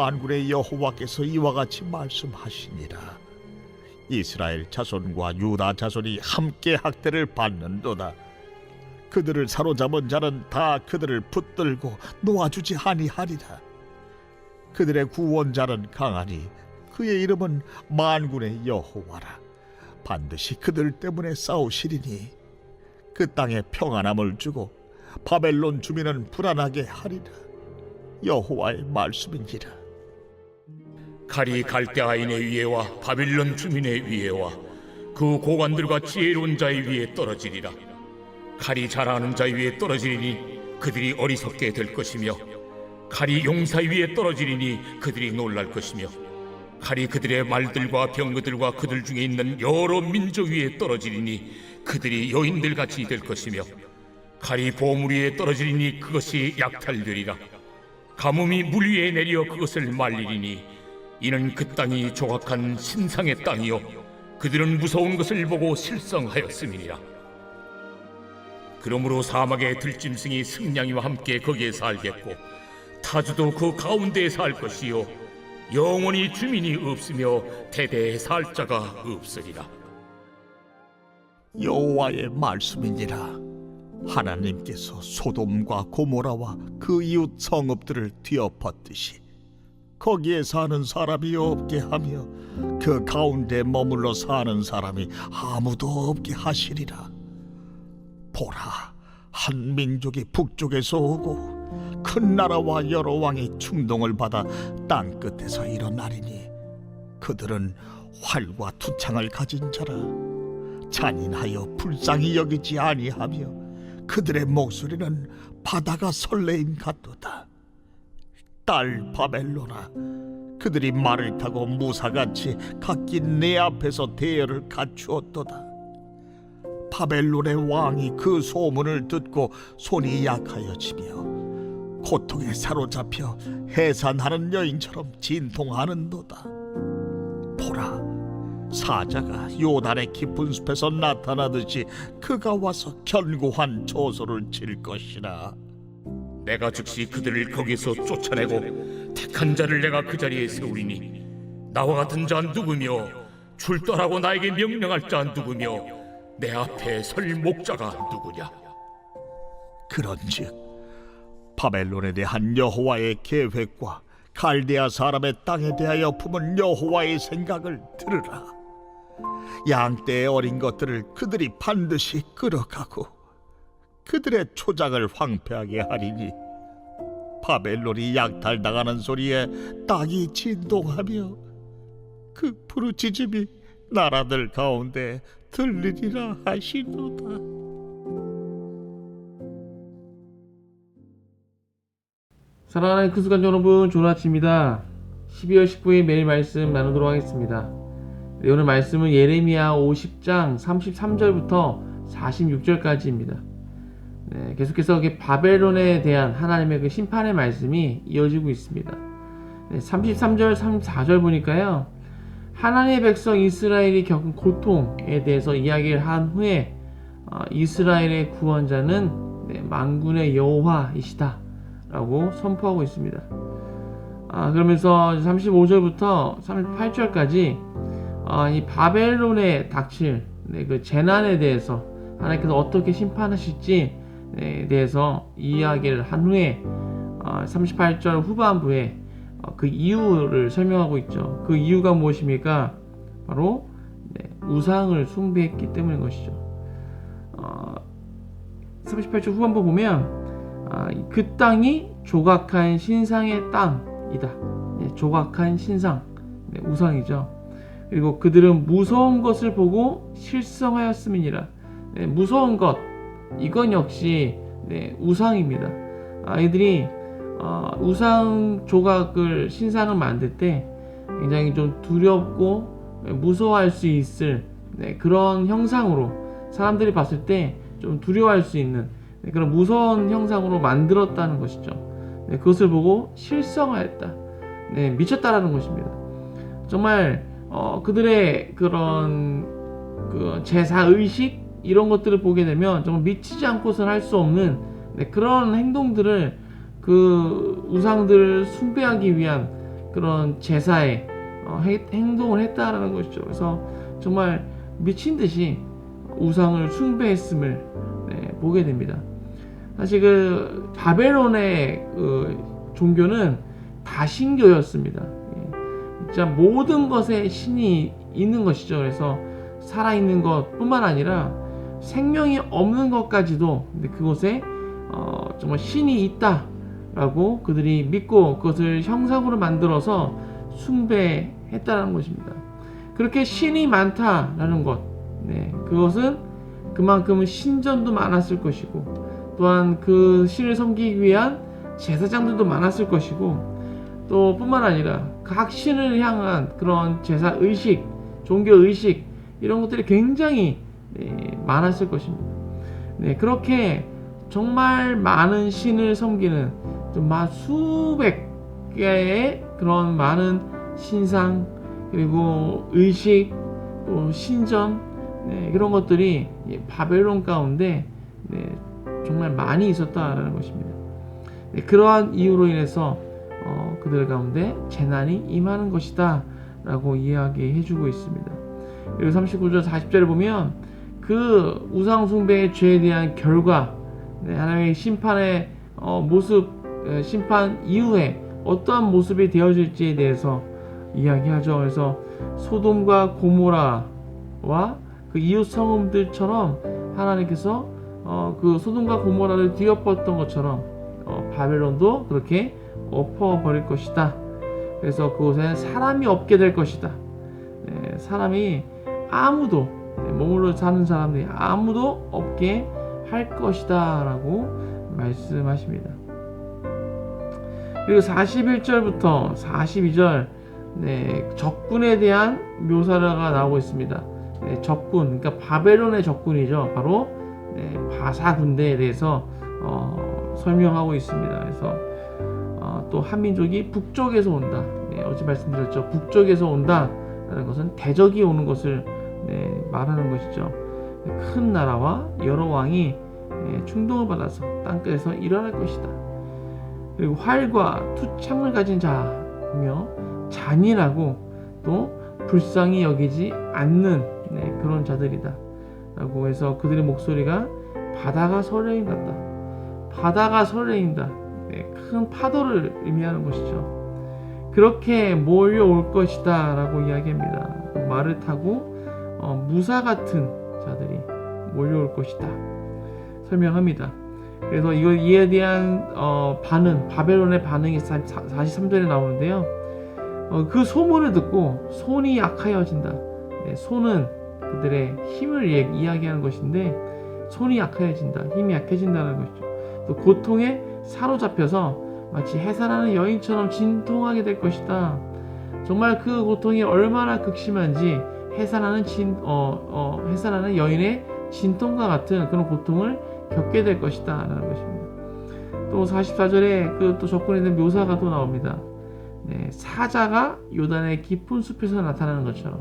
만군의 여호와께서 이와 같이 말씀하시니라. 이스라엘 자손과 유다 자손이 함께 학대를 받는도다. 그들을 사로잡은 자는 다 그들을 붙들고 놓아주지 아니하리라. 그들의 구원자는 강하니 그의 이름은 만군의 여호와라. 반드시 그들 때문에 싸우시리니 그 땅에 평안함을 주고 바벨론 주민은 불안하게 하리라. 여호와의 말씀이니라. 칼이 갈대아인의 위에와 바빌론 주민의 위에와 그 고관들과 지혜로운 자의 위에 떨어지리라. 칼이 잘하는 자 위에 떨어지리니 그들이 어리석게 될 것이며, 칼이 용사 위에 떨어지리니 그들이 놀랄 것이며, 칼이 그들의 말들과 병거들과 그들 중에 있는 여러 민족 위에 떨어지리니 그들이 여인들같이 될 것이며, 칼이 보물 위에 떨어지리니 그것이 약탈되리라. 가뭄이 물 위에 내려 그것을 말리리니 이는 그 땅이 조각한 신상의 땅이요 그들은 무서운 것을 보고 실성하였음이니라. 그러므로 사막의 들짐승이 승냥이와 함께 거기에 살겠고 타주도 그 가운데에 살 것이요 영원히 주민이 없으며 대대에 살 자가 없으리라. 여호와의 말씀이니라. 하나님께서 소돔과 고모라와 그 이웃 성읍들을 뒤엎었듯이 거기에 사는 사람이 없게 하며 그 가운데 머물러 사는 사람이 아무도 없게 하시리라. 보라, 한 민족이 북쪽에서 오고 큰 나라와 여러 왕이 충동을 받아 땅 끝에서 일어나리니 그들은 활과 투창을 가진 자라. 잔인하여 불쌍히 여기지 아니하며 그들의 목소리는 바다가 설레임 같도다. 딸 바벨로나, 그들이 말을 타고 무사같이 각기 내 앞에서 대열을 갖추었도다. 바벨론의 왕이 그 소문을 듣고 손이 약하여지며 고통에 사로잡혀 해산하는 여인처럼 진통하는도다. 보라, 사자가 요단의 깊은 숲에서 나타나듯이 그가 와서 견고한 조소를 칠 것이라. 내가 즉시 그들을 거기서 쫓아내고 택한 자를 내가 그 자리에 세우리니 나와 같은 자는 누구며 출두하라고 나에게 명령할 자는 누구며 내 앞에 설 목자가 누구냐. 그런즉 바벨론에 대한 여호와의 계획과 갈대아 사람의 땅에 대하여 품은 여호와의 생각을 들으라. 양떼의 어린 것들을 그들이 반드시 끌어가고 그들의 초장을 황폐하게 하리니 바벨론이 약탈당하는 소리에 땅이 진동하며 그 부르짖음이 나라들 가운데 들리리라 하시도다. 사랑하는 크수간 여러분, 좋은 아침입니다. 12월 19일 매일 말씀 나누도록 하겠습니다. 네, 오늘 말씀은 예레미야 50장 33절부터 46절까지입니다. 네, 계속해서 바벨론에 대한 하나님의 그 심판의 말씀이 이어지고 있습니다. 네, 33절, 34절 보니까요, 하나님의 백성 이스라엘이 겪은 고통에 대해서 이야기를 한 후에 이스라엘의 구원자는 만군의 여호와이시다 라고 선포하고 있습니다. 그러면서 35절부터 38절까지 이 바벨론에 닥칠 그 재난에 대해서 하나님께서 어떻게 심판하실지에 대해서 이야기를 한 후에 38절 후반부에 그 이유를 설명하고 있죠. 그 이유가 무엇입니까? 바로 우상을 숭배했기 때문인 것이죠. 38절 후반부 보면 그 땅이 조각한 신상의 땅이다. 조각한 신상, 우상이죠. 그리고 그들은 무서운 것을 보고 실성하였음이니라. 무서운 것, 이건 역시 우상입니다. 아이들이 우상 조각을 신상을 만들 때 굉장히 좀 두렵고 무서워할 수 있을 그런 형상으로, 사람들이 봤을 때 좀 두려워할 수 있는 그런 무서운 형상으로 만들었다는 것이죠. 그것을 보고 실성하였다. 미쳤다라는 것입니다. 정말 그들의 그런 그 제사의식 이런 것들을 보게 되면 정말 미치지 않고서는 할 수 없는 그런 행동들을, 그 우상들을 숭배하기 위한 그런 제사에 행동을 했다라는 것이죠. 그래서 정말 미친 듯이 우상을 숭배했음을 보게 됩니다. 사실 그 바벨론의 종교는 다신교였습니다. 진짜 모든 것에 신이 있는 것이죠. 그래서 살아있는 것뿐만 아니라 생명이 없는 것까지도 그곳에 정말 신이 있다라고 그들이 믿고 그것을 형상으로 만들어서 숭배했다는 것입니다. 그렇게 신이 많다라는 것, 그것은 그만큼 신전도 많았을 것이고, 또한 그 신을 섬기기 위한 제사장들도 많았을 것이고, 또 뿐만 아니라 각 신을 향한 그런 제사 의식, 종교 의식 이런 것들이 굉장히 많았을 것입니다. 그렇게 정말 많은 신을 섬기는 수백 개의 그런 많은 신상, 그리고 의식, 또 신전, 그런 것들이 바벨론 가운데 정말 많이 있었다라는 것입니다. 그러한 이유로 인해서 그들 가운데 재난이 임하는 것이다 라고 이야기해주고 있습니다. 그리고 39절 40절을 보면 그 우상숭배의 죄에 대한 결과, 하나님의 심판의 모습, 심판 이후에 어떠한 모습이 되어질지에 대해서 이야기하죠. 그래서 소돔과 고모라와 그 이웃 성읍들처럼 하나님께서 그 소돔과 고모라를 뒤엎었던 것처럼 바벨론도 그렇게 엎어버릴 것이다. 그래서 그곳에 사람이 없게 될 것이다. 사람이 아무도, 몸으로 사는 사람들이 아무도 없게 할 것이다 라고 말씀하십니다. 그리고 41절부터 42절 적군에 대한 묘사가 나오고 있습니다. 적군, 그러니까 바벨론의 적군이죠. 바로 바사 군대에 대해서 설명하고 있습니다. 그래서 또 한민족이 북쪽에서 온다. 어제 말씀드렸죠. 북쪽에서 온다라는 것은 대적이 오는 것을 말하는 것이죠. 큰 나라와 여러 왕이 충동을 받아서 땅끝에서 일어날 것이다. 그리고 활과 투창을 가진 자며 잔인하고 또 불쌍히 여기지 않는 그런 자들이다 라고 해서 그들의 목소리가 바다가 설레임 같다. 바다가 설레인다. 큰 파도를 의미하는 것이죠. 그렇게 몰려올 것이다 라고 이야기합니다. 말을 타고 무사 같은 자들이 몰려올 것이다 설명합니다. 그래서 이에 대한 반응, 바벨론의 반응이 43절에 나오는데요. 그 소문을 듣고 손이 약하여진다. 손은 그들의 힘을 이야기하는 것인데, 손이 약해진다, 힘이 약해진다는 것이죠. 또 고통에 사로잡혀서 마치 해산하는 여인처럼 진통하게 될 것이다. 정말 그 고통이 얼마나 극심한지 해산하는 여인의 진통과 같은 그런 고통을 겪게 될 것이다 라는 것입니다. 또 44절에 또 적군에 대한 묘사가 또 나옵니다. 사자가 요단의 깊은 숲에서 나타나는 것처럼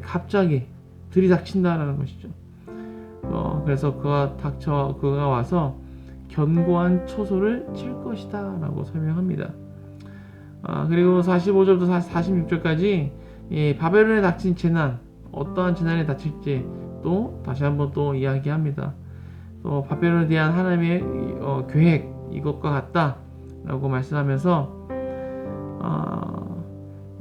갑자기 들이닥친다라는 것이죠. 그래서 그가 와서 견고한 초소를 칠 것이다 라고 설명합니다. 그리고 45절부터 46절까지 바벨론에 닥친 재난, 어떠한 재난이 닥칠지 또 다시 한번 또 이야기합니다. 또 바벨론에 대한 하나님의 계획, 이것과 같다 라고 말씀하면서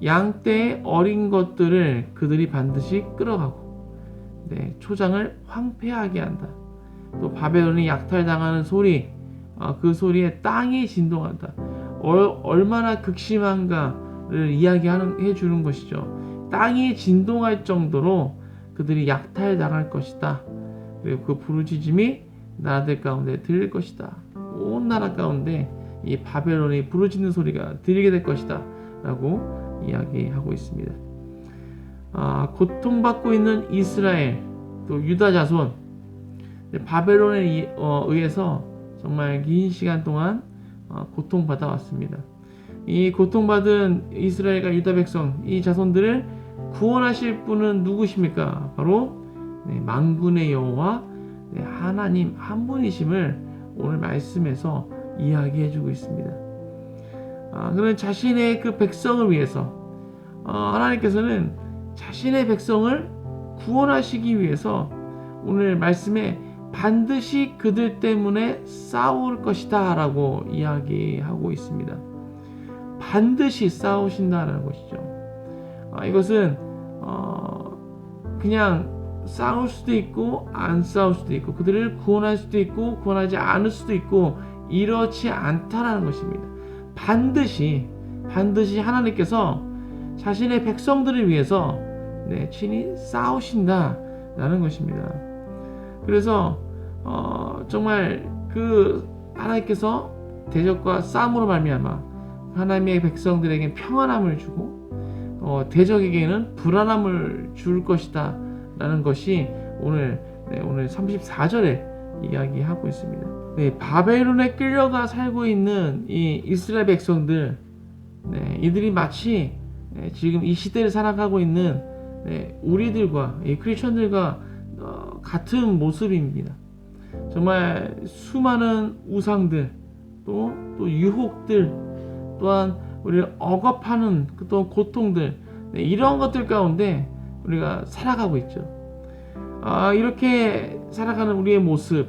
양떼의 어린 것들을 그들이 반드시 끌어가고 초장을 황폐하게 한다. 또 바벨론이 약탈당하는 소리, 그 소리에 땅이 진동한다. 얼마나 극심한가를 이야기해 주는 것이죠. 땅이 진동할 정도로 그들이 약탈당할 것이다. 그리고 그 부르짖음이 나라들 가운데 들릴 것이다. 온 나라 가운데 이 바벨론이 부르짖는 소리가 들리게 될 것이다 라고 이야기하고 있습니다. 고통받고 있는 이스라엘, 또 유다 자손, 바벨론에 의해서 정말 긴 시간 동안 고통받아 왔습니다. 이 고통받은 이스라엘과 유다 백성, 이 자손들을 구원하실 분은 누구십니까? 바로 만군의 여호와 하나님 한 분이심을 오늘 말씀에서 이야기해주고 있습니다. 그런 자신의 그 백성을 위해서 하나님께서는 자신의 백성을 구원하시기 위해서 오늘 말씀에 반드시 그들 때문에 싸울 것이다 라고 이야기하고 있습니다. 반드시 싸우신다라는 것이죠. 이것은 그냥 싸울 수도 있고 안 싸울 수도 있고 그들을 구원할 수도 있고 구원하지 않을 수도 있고 이렇지 않다라는 것입니다. 반드시 하나님께서 자신의 백성들을 위해서 친히 싸우신다라는 것입니다. 그래서 정말 그 하나님께서 대적과 싸움으로 말미암아 하나님의 백성들에게 평안함을 주고 대적에게는 불안함을 줄 것이다 라는 것이 오늘 34절에 이야기하고 있습니다. 바벨론에 끌려가 살고 있는 이 이스라엘 백성들, 이들이 마치 지금 이 시대를 살아가고 있는 우리들과 이 크리스천들과 같은 모습입니다. 정말 수많은 우상들, 또 유혹들, 또한 우리를 억압하는 또 고통들, 이런 것들 가운데 우리가 살아가고 있죠. 이렇게 살아가는 우리의 모습,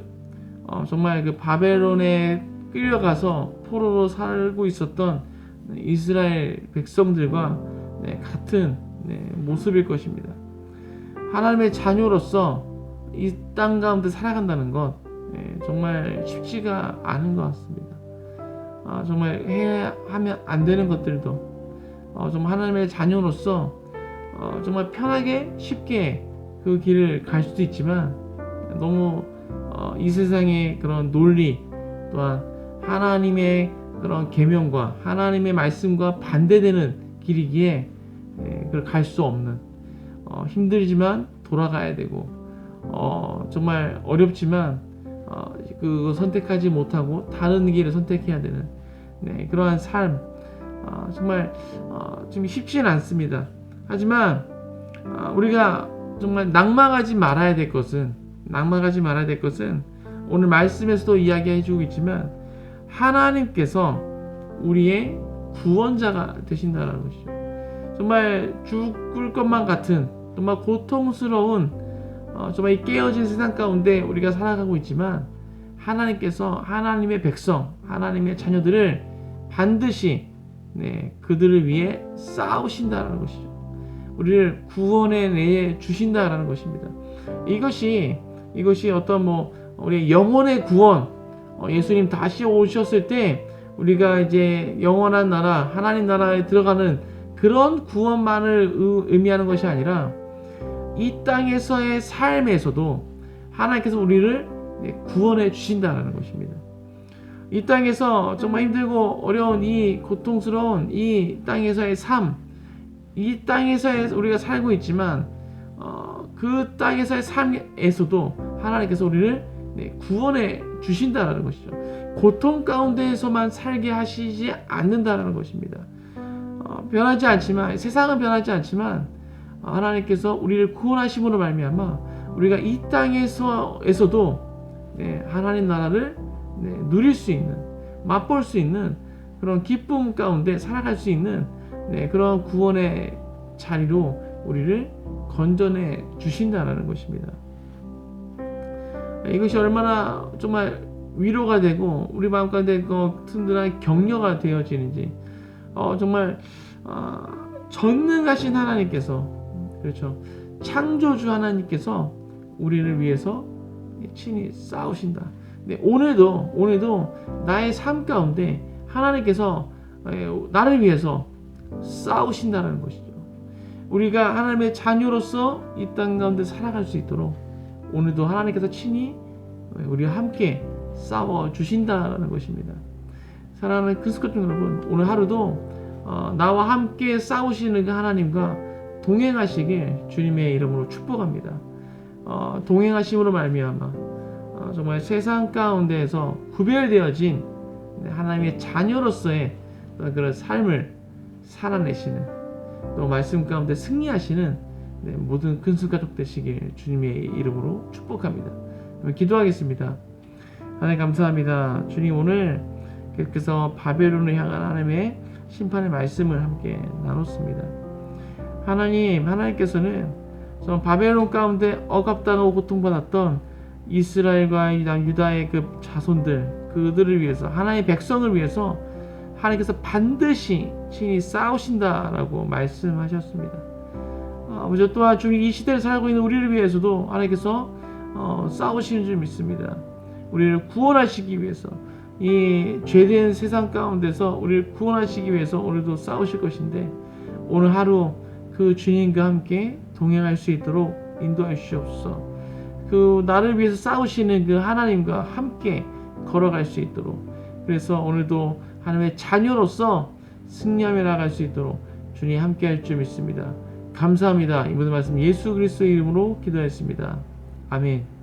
정말 그 바벨론에 끌려가서 포로로 살고 있었던 이스라엘 백성들과 같은 모습일 것입니다. 하나님의 자녀로서 이 땅 가운데 살아간다는 것 정말 쉽지가 않은 것 같습니다. 정말 하면 안 되는 것들도 정말 하나님의 자녀로서 정말 편하게 쉽게 그 길을 갈 수도 있지만 너무 이 세상의 그런 논리 또한 하나님의 그런 계명과 하나님의 말씀과 반대되는 길이기에 그걸 갈 수 없는 힘들지만 돌아가야 되고 정말 어렵지만 그 선택하지 못하고 다른 길을 선택해야 되는 그러한 삶 정말 좀 쉽지는 않습니다. 하지만 우리가 정말 낙망하지 말아야 될 것은 오늘 말씀에서도 이야기해주고 있지만 하나님께서 우리의 구원자가 되신다는 것이죠. 정말 죽을 것만 같은 정말 고통스러운 정말 이 깨어진 세상 가운데 우리가 살아가고 있지만 하나님께서 하나님의 백성, 하나님의 자녀들을 반드시 그들을 위해 싸우신다는 것이죠. 우리를 구원해 내 주신다라는 것입니다. 이것이 어떤 우리의 영혼의 구원, 예수님 다시 오셨을 때 우리가 이제 영원한 나라, 하나님 나라에 들어가는 그런 구원만을 의미하는 것이 아니라 이 땅에서의 삶에서도 하나님께서 우리를 구원해 주신다는 것입니다. 이 땅에서 정말 힘들고 어려운 이 고통스러운 이 땅에서의 삶, 이 땅에서 우리가 살고 있지만 그 땅에서의 삶에서도 하나님께서 우리를 구원해 주신다는 것이죠. 고통 가운데에서만 살게 하시지 않는다는 것입니다. 변하지 않지만 세상은 변하지 않지만 하나님께서 우리를 구원하심으로 말미암아 우리가 이 땅에서도 하나님 나라를 누릴 수 있는, 맛볼 수 있는 그런 기쁨 가운데 살아갈 수 있는 그런 구원의 자리로 우리를 건져내 주신다는 것입니다. 이것이 얼마나 정말 위로가 되고 우리 마음 가운데 든든한 격려가 되어지는지 정말 전능하신 하나님께서, 그렇죠, 창조주 하나님께서 우리를 위해서 친히 싸우신다. 오늘도 나의 삶 가운데 하나님께서 나를 위해서 싸우신다는 것이죠. 우리가 하나님의 자녀로서 이 땅 가운데 살아갈 수 있도록 오늘도 하나님께서 친히 우리와 함께 싸워 주신다는 것입니다. 사랑하는 그리스도 여러분, 오늘 하루도 나와 함께 싸우시는 그 하나님과 동행하시길 주님의 이름으로 축복합니다. 동행하심으로 말미암아 정말 세상 가운데에서 구별되어진 하나님의 자녀로서의 그런 삶을 살아내시는, 또 말씀 가운데 승리하시는 모든 근수 가족 되시길 주님의 이름으로 축복합니다. 기도하겠습니다. 하나님 감사합니다. 주님, 오늘 계속해서 바벨론을 향한 하나님의 심판의 말씀을 함께 나눴습니다. 하나님께서는 바벨론 가운데 억압당하고 고통받았던 이스라엘과 유다의 그 자손들, 그들을 위해서, 하나님의 백성을 위해서 하나님께서 반드시 친히 싸우신다라고 말씀하셨습니다. 우리 또한 지금 이 시대를 살고 있는 우리를 위해서도 하나님께서 싸우시는 줄 믿습니다. 우리를 구원하시기 위해서, 이 죄된 세상 가운데서 우리를 구원하시기 위해서 오늘도 싸우실 것인데, 오늘 하루 그 주님과 함께 동행할 수 있도록 인도해 주시옵소서. 그 나를 위해서 싸우시는 그 하나님과 함께 걸어갈 수 있도록, 그래서 오늘도 하나님의 자녀로서 승리하며 나갈 수 있도록 주님 함께 할 줄 믿습니다. 감사합니다. 이 모든 말씀 예수 그리스도의 이름으로 기도했습니다. 아멘.